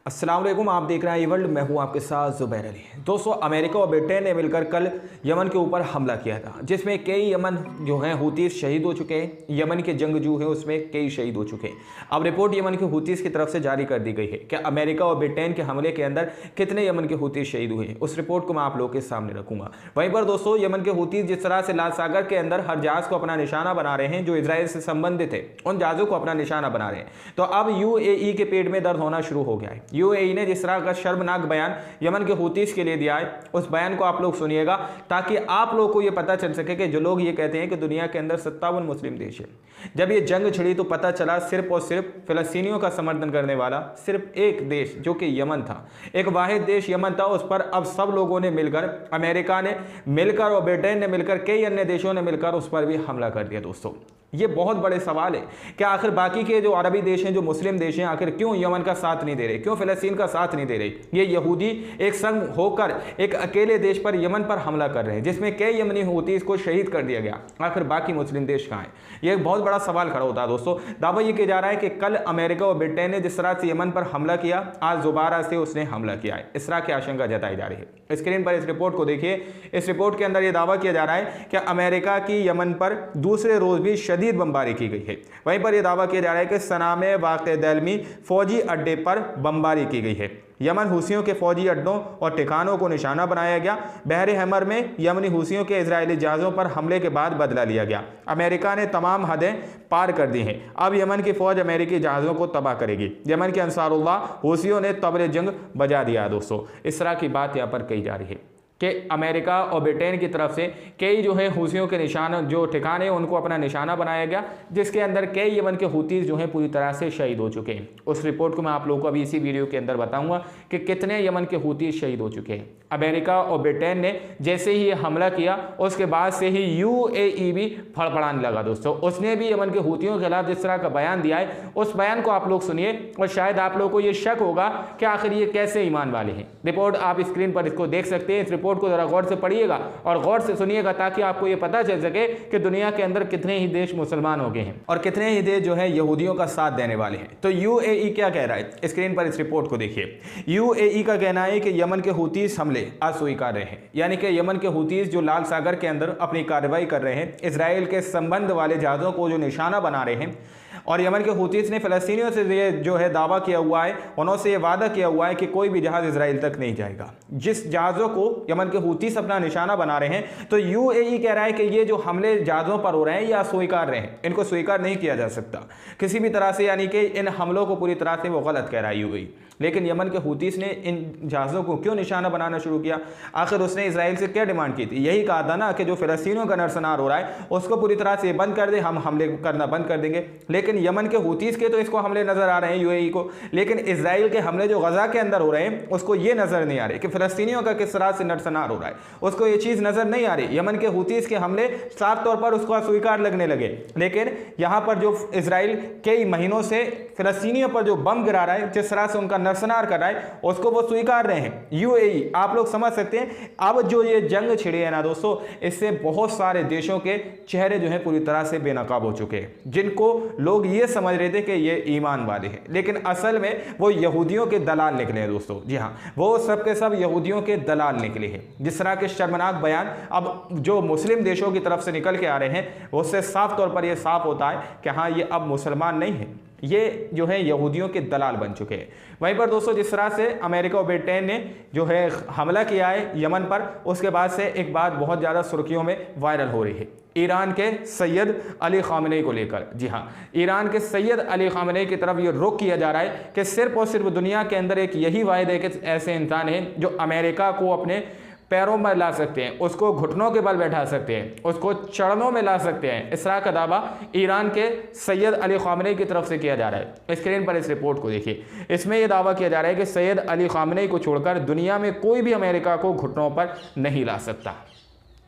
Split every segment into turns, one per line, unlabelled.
अस्सलाम वालेकुम, आप देख रहे हैं ई वर्ल्ड। मैं हूं आपके साथ ज़ुबैर अली। दोस्तों, अमेरिका और ब्रिटेन ने मिलकर कल यमन के ऊपर हमला किया था, जिसमें कई यमन जो हैं हूतीस शहीद हो चुके हैं। यमन के जंगजू हैं उसमें कई शहीद हो चुके हैं। अब रिपोर्ट यमन के हूतीस की तरफ से जारी कर दी गई है कि अमेरिका और ब्रिटेन के हमले के अंदर कितने यमन के हूतीस शहीद हुए हैं, उस रिपोर्ट को मैं आप लोगों के सामने रखूंगा। वहीं पर दोस्तों, यमन के हूतीस जिस तरह से लाल सागर के अंदर हर जहाज को अपना निशाना बना रहे हैं जो इजराइल से संबंधित है, उन जहाजों को अपना निशाना बना रहे हैं, तो अब यूएई के पेट में दर्द होना शुरू हो गया है। यूएई ने जिस का शर्मनाक बयान यमन के हूतीस के लिए दिया है, उस बयान को आप लोग सुनिएगा ताकि आप लोगों को यह पता चल सके कि जो लोग ये कहते हैं कि दुनिया के अंदर 57 मुस्लिम देश है, जब ये जंग छिड़ी तो पता चला सिर्फ और सिर्फ फिलिस्तीनियों का समर्थन करने वाला सिर्फ एक देश जो कि यमन था, एक वाहिद देश यमन था। उस पर अब सब लोगों ने मिलकर, अमेरिका ने मिलकर और ब्रिटेन ने मिलकर, कई अन्य देशों ने मिलकर उस पर भी हमला कर दिया। दोस्तों, ये बहुत बड़े सवाल है कि आखिर बाकी के जो अरबी देश हैं, जो मुस्लिम देश हैं, आखिर क्यों यमन का साथ नहीं दे रहे, क्यों फिलिस्तीन का साथ नहीं दे रहे। ये यहूदी एक संग होकर एक अकेले देश पर, यमन पर हमला कर रहे हैं, जिसमें कई यमनी हूतीस को शहीद कर दिया गया। आखिर बाकी मुस्लिम देश कहाँ हैं? ये एक बहुत बड़ा सवाल खड़ा होता है। दोस्तों, दावा ये किया जा रहा है कि कल अमेरिका और ब्रिटेन ने जिस तरह से यमन पर हमला किया, आज दोबारा से उसने हमला किया है, इस तरह की आशंका जताई जा रही है। स्क्रीन पर इस रिपोर्ट को देखिए। इस रिपोर्ट के अंदर यह दावा किया जा रहा है कि अमेरिका की यमन पर दूसरे रोज भी शदीद बमबारी की गई है। वहीं पर यह दावा किया जा रहा है कि सना में वाक़े दलमी फौजी अड्डे पर बमबारी की गई है। यमन हूसियों के फौजी अड्डों और ठिकानों को निशाना बनाया गया। बहर हमर में यमनी हूसियों के इजरायली जहाज़ों पर हमले के बाद बदला लिया गया। अमेरिका ने तमाम हदें पार कर दी हैं। अब यमन की फौज अमेरिकी जहाज़ों को तबाह करेगी। यमन के अंसारुल्लाह हूसियों ने तबले जंग बजा दिया। दोस्तों, इस तरह की बात यहाँ पर कही जा रही है कि अमेरिका और ब्रिटेन की तरफ से कई जो है हूसियों के निशान, जो ठिकाने उनको अपना निशाना बनाया गया, जिसके अंदर कई यमन के हूतीस जो हैं पूरी तरह से शहीद हो चुके हैं। उस रिपोर्ट को मैं आप लोगों को अभी इसी वीडियो के अंदर बताऊंगा कि कितने यमन के हूतीस शहीद हो चुके हैं। अमेरिका और ब्रिटेन ने जैसे ही ये हमला किया, उसके बाद से ही यूएई भी फड़फड़ाने लगा। दोस्तों, उसने भी यमन के हूतियों के खिलाफ जिस तरह का बयान दिया है, उस बयान को आप लोग सुनिए और शायद आप लोगों को ये शक होगा कि आखिर ये कैसे ईमान वाले हैं। रिपोर्ट आप स्क्रीन पर इसको देख सकते हैं। इस रिपोर्ट को जरा गौर से पढ़िएगा और गौर से सुनिएगा ताकि आपको यह पता चल सके कि दुनिया के अंदर कितने ही देश मुसलमान हो गए हैं और कितने ही देश जो है यहूदियों का साथ देने वाले हैं। तो यूएई क्या कह रहा है, स्क्रीन पर इस रिपोर्ट को देखिए। यूएई का कहना है कि यमन के हूतीस हमले अस्वीकार्य हैं, यानी कि यमन के हूतीस जो लाल सागर के अंदर अपनी कार्रवाई कर रहे हैं, इजराइल के संबंध वाले जहाजों को जो निशाना बना रहे हैं, और यमन के हूतीस ने फिलिस्तीनियों से ये जो है दावा किया हुआ है, उन्होंने ये वादा किया हुआ है कि कोई भी जहाज इजराइल तक नहीं जाएगा। जिस जहाज़ों को यमन के हूतीस अपना निशाना बना रहे हैं, तो यूएई कह रहा है कि ये जो हमले जहाज़ों पर हो रहे हैं ये अस्वीकार्य हैं, इनको स्वीकार नहीं किया जा सकता किसी भी तरह से, यानी कि इन हमलों को पूरी तरह से वो गलत कह रहा है यूएई। लेकिन यमन के हूतीस ने इन जहाज़ों को क्यों निशाना बनाना शुरू किया? आखिर उसने इजराइल से क्या डिमांड की थी? यही कहा था ना कि जो फिलिस्तीनियों का नरसंहार हो रहा है उसको पूरी तरह से बंद कर दे, हम हमले करना बंद कर देंगे। लेकिन यमन के हूतीस के तो इसको हमले नजर आ रहे हैं यूएई को, लेकिन इजराइल के हमले जो गजा के अंदर हो रहे हैं उसको ये नजर नहीं आ रहे कि फिलिस्तीनियों का किस तरह से नरसंहार हो रहा है, उसको ये चीज नजर नहीं आ रही। यमन के हूतीस के हमले साफ तौर पर उसको अस्वीकार लगने लगे, लेकिन यहां पर जो इजराइल कई महीनों से फिलिस्तीनियों पर जो बम गिरा रहा है, जिस तरह से उनका नरसंहार कर रहा है, उसको वो स्वीकार रहे हैं यूएई। आप लोग समझ सकते हैं अब जो ये जंग छिड़ी है ना दोस्तों, इससे बहुत सारे देशों के चेहरे जो है पूरी तरह से बेनकाब हो चुके हैं, जिनको लोग ये समझ रहे थे कि ये ईमान वाले हैं, लेकिन असल में वो यहूदियों के दलाल निकले हैं। दोस्तों, जी हाँ, वो सब के सब यहूदियों के दलाल निकले हैं। जिस तरह के शर्मनाक बयान अब जो मुस्लिम देशों की तरफ से निकल के आ रहे हैं, उससे साफ तौर पर यह साफ होता है कि हाँ, ये अब मुसलमान नहीं है, ये जो है यहूदियों के दलाल बन चुके हैं। वहीं पर दोस्तों, जिस तरह से अमेरिका और ब्रिटेन ने जो है हमला किया है यमन पर, उसके बाद से एक बात बहुत ज़्यादा सुर्खियों में वायरल हो रही है ईरान के सैयद अली खामेनी को लेकर। जी हाँ, ईरान के सैयद अली खामेनी की तरफ ये रुख किया जा रहा है कि सिर्फ और सिर्फ दुनिया के अंदर एक यही वाहिद है कि ऐसे इंसान हैं जो अमेरिका को अपने पैरों में ला सकते हैं, उसको घुटनों के बल बैठा सकते हैं, उसको चरणों में ला सकते हैं। इस तरह का दावा ईरान के सैयद अली खामेनी की तरफ से किया जा रहा है। स्क्रीन पर इस रिपोर्ट को देखिए। इसमें यह दावा किया जा रहा है कि सैयद अली खामेनी को छोड़कर दुनिया में कोई भी अमेरिका को घुटनों पर नहीं ला सकता।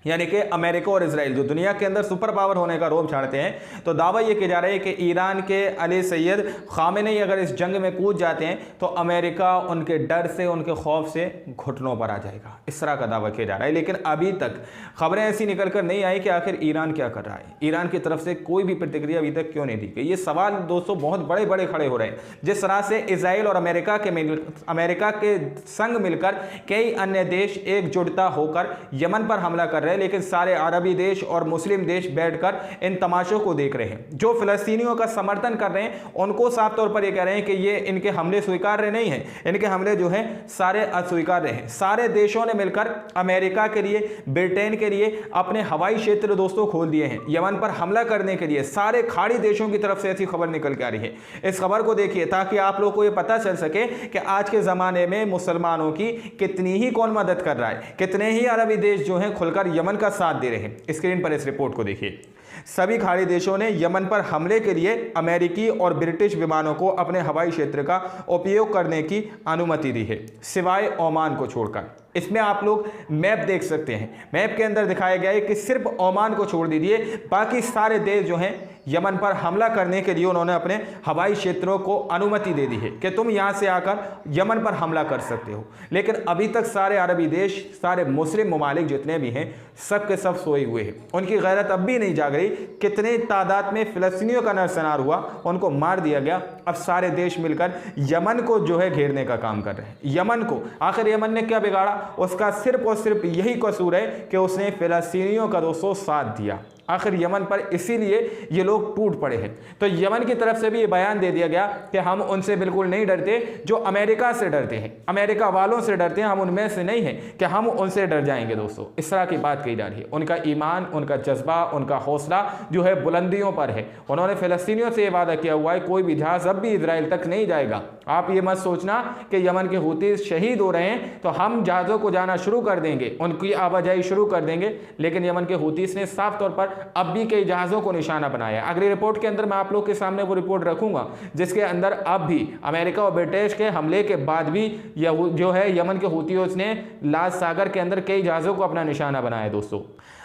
यानी कि अमेरिका और इजराइल जो दुनिया के अंदर सुपर पावर होने का रोब छाड़ते हैं, तो दावा ये किया जा रहा है कि ईरान के अली सैयद खामेनेई अगर इस जंग में कूद जाते हैं तो अमेरिका उनके डर से, उनके खौफ से घुटनों पर आ जाएगा। इस तरह का दावा किया जा रहा है। लेकिन अभी तक खबरें ऐसी निकल कर नहीं आई कि आखिर ईरान क्या कर रहा है। ईरान की तरफ से कोई भी प्रतिक्रिया अभी तक क्यों नहीं दी गई। ये सवाल दोस्तों बहुत बड़े बड़े खड़े हो रहे हैं। जिस तरह से इजराइल और अमेरिका के संग मिलकर कई अन्य देश एकजुटता होकर यमन पर हमला कर रहे हैं, लेकिन सारे अरबी देश और मुस्लिम देश बैठकर इन तमाशों को देख रहे हैं। जो फिलिस्तीनियों का समर्थन कर रहे हैं उनको साफ तौर पर ये कह रहे हैं कि ये इनके हमले स्वीकार्य नहीं है, इनके हमले जो हैं सारे अस्वीकार्य हैं। सारे देशों ने मिलकर अमेरिका के लिए, ब्रिटेन के लिए अपने हवाई क्षेत्र दोस्तों खोल दिए हैं यमन पर हमला करने के लिए। सारे खाड़ी देशों की तरफ से ऐसी खबर निकल के आ रही है। इस खबर को देखिए ताकि आप लोगों को ये पता चल सके कि आज के जमाने में मुसलमानों की कितनी ही कौन मदद कर रहा है, कितने ही अरबी देश जो हैं खुलकर यमन का साथ दे रहे हैं। स्क्रीन पर इस रिपोर्ट को देखिए। सभी खाड़ी देशों ने यमन पर हमले के लिए अमेरिकी और ब्रिटिश विमानों को अपने हवाई क्षेत्र का उपयोग करने की अनुमति दी है, सिवाय ओमान को छोड़कर। इसमें आप लोग मैप देख सकते हैं। मैप के अंदर दिखाया गया है कि सिर्फ ओमान को छोड़ दीजिए, बाकी सारे देश जो हैं यमन पर हमला करने के लिए उन्होंने अपने हवाई क्षेत्रों को अनुमति दे दी है कि तुम यहां से आकर यमन पर हमला कर सकते हो। लेकिन अभी तक सारे अरबी देश, सारे मुस्लिम ममालिक जितने भी हैं, सब के सब सोए हुए हैं। उनकी गैरत अब भी नहीं जाग रही। कितने तादाद में फिलिस्तीनियों का नरसंहार हुआ, उनको मार दिया गया। अब सारे देश मिलकर यमन को जो है घेरने का काम कर रहे हैं। यमन को आखिर यमन ने क्या बिगाड़ा? उसका सिर्फ और सिर्फ यही कसूर है कि उसने फिलिस्तीनियों का दोस्तों साथ दिया। आखिर यमन पर इसीलिए ये लोग टूट पड़े हैं। तो यमन की तरफ से भी ये बयान दे दिया गया कि हम उनसे बिल्कुल नहीं डरते जो अमेरिका से डरते हैं, अमेरिका वालों से डरते हैं, हम उनमें से नहीं हैं कि हम उनसे डर जाएंगे। दोस्तों इस तरह की बात कही जा रही है। उनका ईमान, उनका जज्बा, उनका हौसला जो है बुलंदियों पर है। उन्होंने फिलिस्तीनियों से ये वादा किया हुआ है कोई भी जहाज अब भी इजराइल तक नहीं जाएगा। आप ये मत सोचना कि यमन के हूती शहीद हो रहे हैं तो हम जहाज़ों को जाना शुरू कर देंगे, उनकी आवाजाही शुरू कर देंगे। लेकिन यमन के हूतीस ने साफ तौर पर अब भी कई जहाज़ों को निशाना बनाया। अगली रिपोर्ट के अंदर मैं आप लोग के सामने वो रिपोर्ट रखूंगा जिसके अंदर अब भी अमेरिका और ब्रिटेन के हमले के बाद भी जो है यमन के हूतियों ने लाल सागर के अंदर कई जहाज़ों को अपना निशाना बनाया। दोस्तों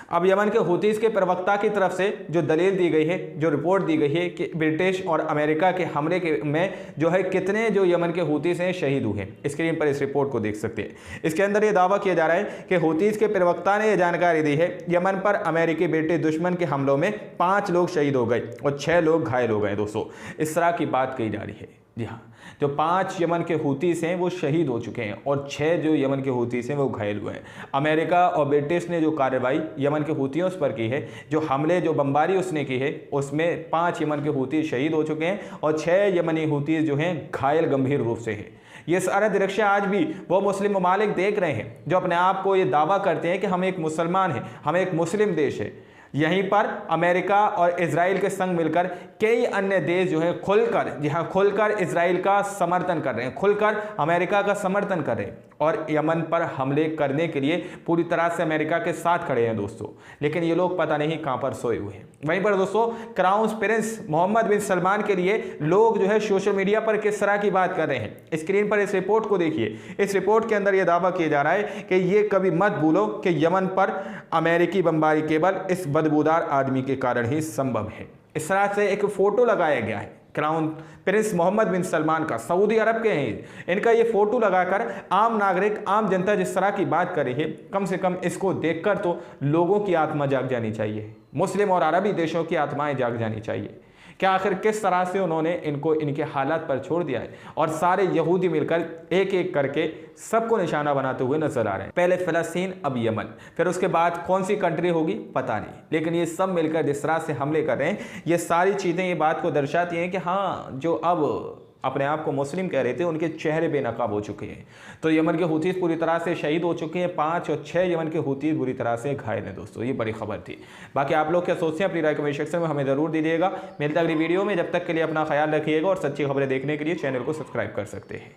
अब यमन के हूतीस के प्रवक्ता की तरफ से जो दलील दी गई है, जो रिपोर्ट दी गई है कि ब्रिटिश और अमेरिका के हमले के में जो है कितने जो यमन के हूतीस हैं शहीद हुए हैं। स्क्रीन पर इस रिपोर्ट को देख सकते हैं। इसके अंदर ये दावा किया जा रहा है कि हूतीस के प्रवक्ता ने यह जानकारी दी है यमन पर अमेरिकी ब्रिटिश दुश्मन के हमलों में 5 लोग शहीद हो गए और 6 लोग घायल हो गए। दोस्तों इस तरह की बात कही जा रही है। जी हाँ, जो 5 यमन के हूतीस हैं वो शहीद हो चुके हैं और 6 जो यमन के हूतीस हैं वो घायल हुए हैं। अमेरिका और ब्रिटिश ने जो कार्रवाई यमन के हूतियों पर की है, जो हमले, जो बमबारी उसने की है, उसमें 5 यमन के हूतीस शहीद हो चुके हैं और 6 यमनी हूतीस जो हैं घायल गंभीर रूप से हैं। ये सारा दृश्य आज भी वो मुस्लिम ममालिक देख रहे हैं जो अपने आप को ये दावा करते हैं कि हम एक मुसलमान हैं, हम एक मुस्लिम देश है। यहीं पर अमेरिका और इजराइल के संग मिलकर कई अन्य देश जो है खुलकर, जी हाँ, खुलकर इजराइल का समर्थन कर रहे हैं, खुलकर अमेरिका का समर्थन कर रहे हैं और यमन पर हमले करने के लिए पूरी तरह से अमेरिका के साथ खड़े हैं। दोस्तों लेकिन ये लोग पता नहीं कहां पर सोए हुए हैं। वहीं पर दोस्तों क्राउन प्रिंस मोहम्मद बिन सलमान के लिए लोग जो है सोशल मीडिया पर किस तरह की बात कर रहे हैं। स्क्रीन पर इस रिपोर्ट को देखिए। इस रिपोर्ट के अंदर यह दावा किया जा रहा है कि ये कभी मत भूलो कि यमन पर अमेरिकी बमबारी केवल इस बदबूदार आदमी के कारण ही संभव है। इस तरह से एक फोटो लगाया गया है क्राउन प्रिंस मोहम्मद बिन सलमान का, सऊदी अरब के हैं। इनका ये फोटो लगाकर आम नागरिक, आम जनता जिस तरह की बात कर रही है, कम से कम इसको देखकर तो लोगों की आत्मा जाग जानी चाहिए, मुस्लिम और अरबी देशों की आत्माएं जाग जानी चाहिए। क्या आखिर किस तरह से उन्होंने इनको इनके हालात पर छोड़ दिया है और सारे यहूदी मिलकर एक एक करके सबको निशाना बनाते हुए नजर आ रहे हैं। पहले फिलिस्तीन, अब यमन, फिर उसके बाद कौन सी कंट्री होगी पता नहीं, लेकिन ये सब मिलकर जिस तरह से हमले कर रहे हैं, ये सारी चीज़ें ये बात को दर्शाती हैं कि हाँ, जो अब अपने आप को मुस्लिम कह रहे थे उनके चेहरे बेनकाब हो चुके हैं। तो यमन के हूतीस पूरी तरह से शहीद हो चुके हैं, 5 और 6 यमन के हूतीस बुरी तरह से घायल हैं। दोस्तों ये बड़ी खबर थी। बाकी आप लोग क्या सोचते हैं अपनी राय कमेंट सेक्शन में हमें ज़रूर दीजिएगा। मिलता अगली वीडियो में, जब तक के लिए अपना ख्याल रखिएगा और सच्ची खबरें देखने के लिए चैनल को सब्सक्राइब कर सकते हैं।